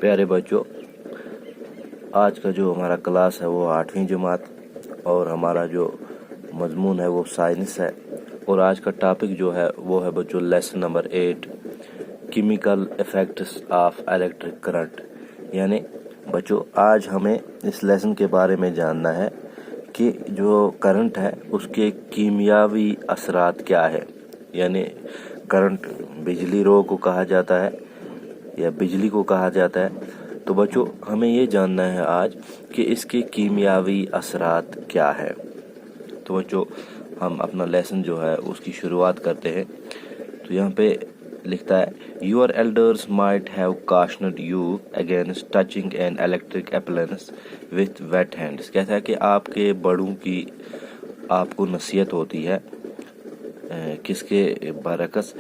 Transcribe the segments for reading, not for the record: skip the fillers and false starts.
प्यारे बच्चों, आज का जो हमारा क्लास है वो 8वीं जमात और हमारा जो मजमून है वो साइंस है। और आज का टॉपिक जो है वो है बच्चों lesson number 8, chemical effects of electric current. यानी बच्चों आज हमें इस लेसन के बारे में जानना है कि जो करंट है उसके कीमियावी असरात क्या है। यानी करंट बिजली रो को कहा जाता है या बिजली को कहा जाता है। तो बच्चों हमें ये जानना है आज कि इसके कीमियावी असरात क्या है। तो बच्चों हम अपना लेसन जो है उसकी शुरुआत करते हैं। तो यहाँ पे लिखता है, your elders might have cautioned you against touching an electric appliance with wet hands. कहता है कि आपके बड़ों की आपको नसीहत होती है किसके बरकस,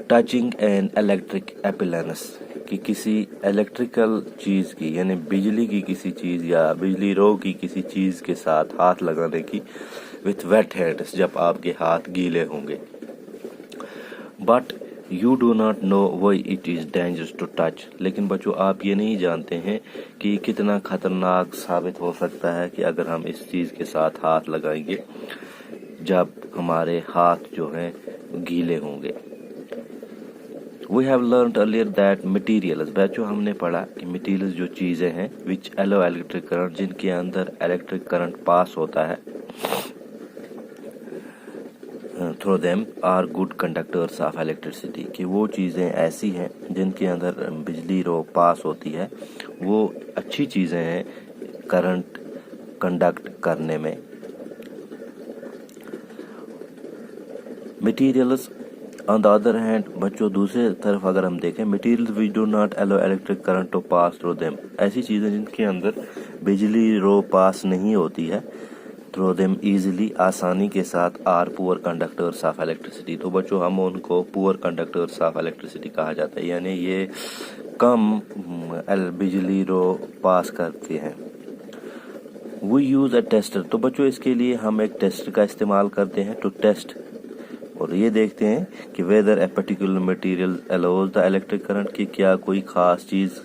टचिंग एन इलेक्ट्रिक अप्लायंस कि किसी इलेक्ट्रिकल चीज़ की यानी बिजली की किसी चीज़ या बिजली रो की किसी चीज़ के साथ हाथ लगाने की विथ वेट हैंड्स, जब आपके हाथ गीले होंगे। But you do not know why it is dangerous to touch. लेकिन बच्चों आप ये नहीं जानते हैं कि कितना खतरनाक साबित हो सकता है कि अगर हम इस चीज़ के साथ हाथ लगाएंगे जब हमारे हाथ जो हैं गीले होंगे। We have learned earlier that materials, बच्चों हमने पढ़ा कि materials जो चीज़ें हैं which allow electric current, जिनके अंदर इलेक्ट्रिक करंट पास होता है, through them are good conductors of electricity, कि वो चीज़ें ऐसी हैं जिनके अंदर बिजली रो पास होती है, वो अच्छी चीज़ें हैं करंट कंडक्ट करने में। Materials on the other hand, बच्चों दूसरे तरफ अगर हम देखें, materials which do not allow electric current to pass through them, ऐसी चीज़ें जिनके अंदर बिजली रो पास नहीं होती है थ्रू देम इजीली, आसानी के साथ, are poor conductors of electricity. तो बच्चों हम उनको पुअर कंडक्टर्स ऑफ इलेक्ट्रिसिटी कहा जाता है, यानी ये कम बिजली रो पास करते हैं। वी यूज़ अ टेस्टर, तो बच्चों इसके लिए हम एक टेस्टर का इस्तेमाल करते हैं टू टेस्ट, और ये देखते हैं कि whether a particular material allows the electric current, की क्या कोई ख़ास चीज़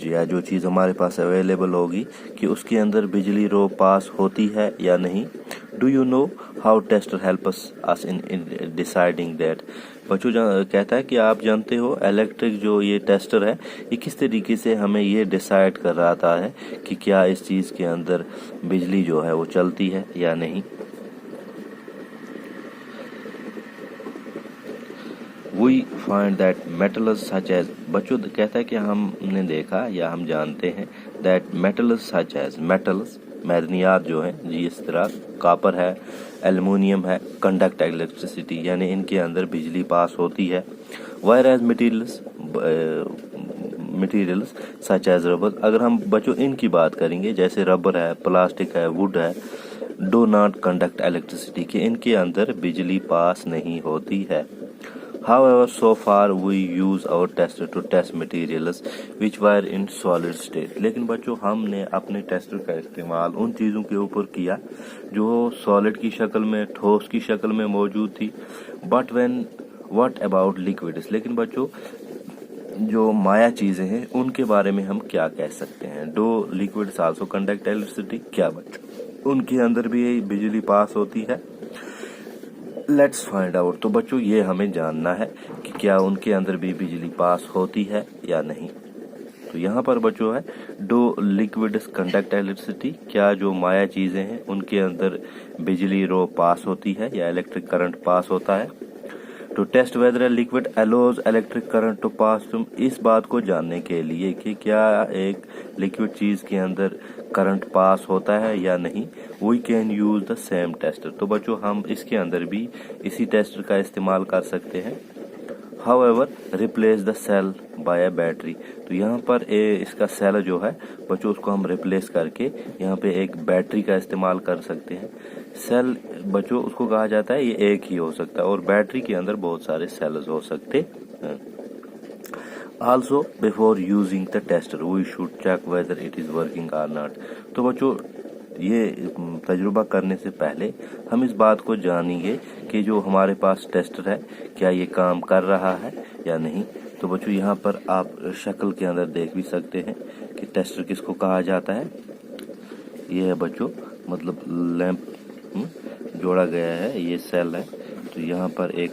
या जो चीज़ हमारे पास अवेलेबल होगी कि उसके अंदर बिजली रो पास होती है या नहीं। Do you know how tester help us in deciding that. बच्चों कहता है कि आप जानते हो इलेक्ट्रिक जो ये टेस्टर है ये किस तरीके से हमें ये डिसाइड कर रहा है कि क्या इस चीज़ के अंदर बिजली जो है वो चलती है या नहीं। We find that metals such as, बच्चों कहता है कि हमने देखा या हम जानते हैं that metals such as, metals मैदनियात जो हैं जी, इस तरह कॉपर है, एल्युमिनियम है, कंडक्ट इलेक्ट्रिसिटी, यानी इनके अंदर बिजली पास होती है। whereas materials such as rubber, अगर हम बच्चों इनकी बात करेंगे जैसे रबर है, प्लास्टिक है, वुड है, डो नॉट कंडक्ट इलेक्ट्रिसिटी, कि इनके अंदर बिजली पास नहीं होती है। However, so far we use our tester to test materials which were in solid state. लेकिन बच्चों हमने अपने टेस्टर का इस्तेमाल उन चीज़ों के ऊपर किया जो सॉलिड की शक्ल में, ठोस की शक्ल में मौजूद थी। But what about liquids? लेकिन बच्चों जो माया चीज़ें हैं उनके बारे में हम क्या कह सकते हैं। Do liquids also conduct electricity? क्या बच्चों उनके अंदर भी बिजली पास होती है? Let's find out. तो बच्चों ये हमें जानना है कि क्या उनके अंदर भी बिजली पास होती है या नहीं। तो यहाँ पर बच्चों है, डो लिक्विड्स कंडक्ट इलेक्ट्रिसिटी, क्या जो माया चीज़ें हैं उनके अंदर बिजली रो पास होती है या इलेक्ट्रिक करंट पास होता है। To test whether a liquid allows electric current to pass, तुम इस बात को जानने के लिए कि क्या एक लिक्विड चीज़ के अंदर करंट पास होता है या नहीं, we can use the same tester. तो बच्चों हम इसके अंदर भी इसी टेस्टर का इस्तेमाल कर सकते हैं। However replace the cell by a battery, तो यहाँ पर इसका सेल जो है बच्चों उसको हम रिप्लेस करके यहाँ पे एक बैटरी का इस्तेमाल कर सकते हैं। सेल बच्चों उसको कहा जाता है, ये एक ही हो सकता है और बैटरी के अंदर बहुत सारे सेल्स हो सकते हैं। Also, before using the tester, we should check whether it is working or not. तो बच्चों ये तजुर्बा करने से पहले हम इस बात को जानेंगे कि जो हमारे पास टेस्टर है क्या ये काम कर रहा है या नहीं। तो बच्चों यहाँ पर आप शक्ल के अंदर देख भी सकते हैं कि टेस्टर किसको कहा जाता है। ये है बच्चों मतलब लैंप जोड़ा गया है, ये सेल है। तो यहाँ पर एक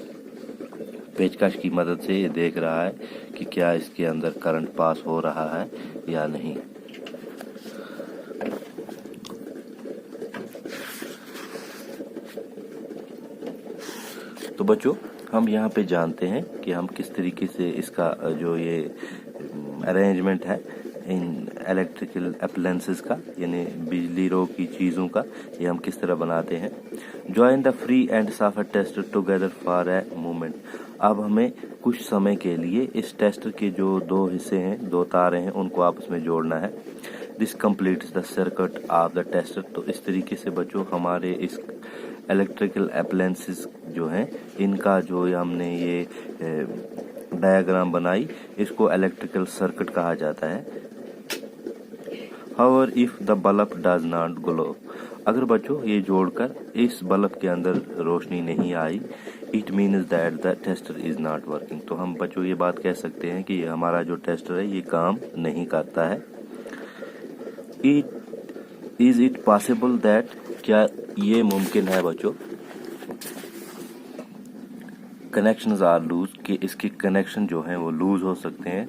पेचकश की मदद से ये देख रहा है कि क्या इसके अंदर करंट पास हो रहा है या नहीं। तो बच्चों हम यहाँ पे जानते हैं कि हम किस तरीके से इसका जो ये अरेंजमेंट है इन इलेक्ट्रिकल अप्लायंसेस का, यानी बिजली रोग की चीज़ों का, ये हम किस तरह बनाते हैं। Join the free and soft tester together for a moment. अब हमें कुछ समय के लिए इस टेस्टर के जो दो हिस्से हैं, दो तारें हैं, उनको आपस में जोड़ना है। This completes the circuit of the tester. तो इस तरीके से बच्चों हमारे इस इलेक्ट्रिकल अप्लायंसेस जो हैं, इनका जो हमने ये डायग्राम बनाई, इसको इलेक्ट्रिकल सर्किट कहा जाता है। However, if the bulb does not glow, अगर बच्चों ये जोड़कर इस बल्ब के अंदर रोशनी नहीं आई, it means that the tester is not working. तो हम बच्चों ये बात कह सकते हैं कि हमारा जो टेस्टर है ये काम नहीं करता है। इज इट पॉसिबल दैट, क्या ये मुमकिन है बच्चों, कनेक्शंस आर लूज, कि इसके कनेक्शन जो हैं वो लूज हो सकते हैं।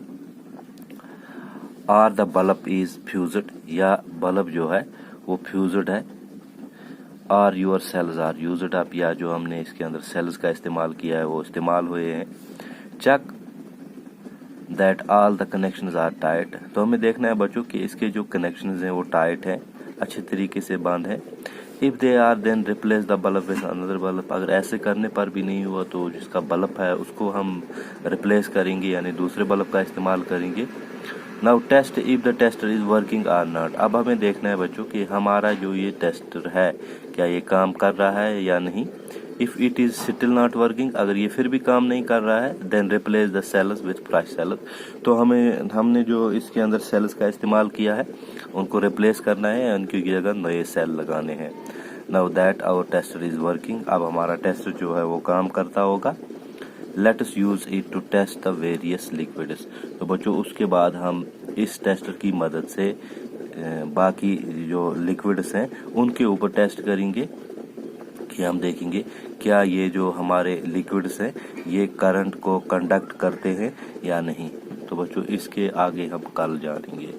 Or the bulb is fused, या बल्ब जो है वो फ्यूज्ड है। Or your cells are used up, या जो हमने इसके अंदर सेल्स का इस्तेमाल किया है वो इस्तेमाल हुए हैं। Check that all the connections are tight. तो हमें देखना है बच्चों कि इसके जो कनेक्शंस हैं वो टाइट हैं, अच्छे तरीके से बंद है। If they are then replace the bulb with another bulb. अगर ऐसे करने पर भी नहीं हुआ तो जिसका बल्ब है उसको हम रिप्लेस करेंगे, यानी दूसरे बल्ब का इस्तेमाल करेंगे। Now test if the tester is working or not. अब हमें देखना है बच्चों कि हमारा जो ये टेस्टर है क्या ये काम कर रहा है या नहीं। If it is still not working, अगर ये फिर भी काम नहीं कर रहा है, then replace the cells with fresh cells. तो हमने जो इसके अंदर सेल्स का इस्तेमाल किया है उनको रिप्लेस करना है, उनकी जगह नए सेल लगाने हैं। Now that our tester is working, अब हमारा टेस्टर जो है वो काम करता होगा। Let us use it to test the various liquids. तो बच्चों उसके बाद हम इस टेस्टर की मदद से बाकी जो लिक्विड्स हैं उनके ऊपर टेस्ट करेंगे कि हम देखेंगे क्या ये जो हमारे लिक्विड्स हैं ये करंट को कंडक्ट करते हैं या नहीं। तो बच्चों इसके आगे हम कल जानेंगे।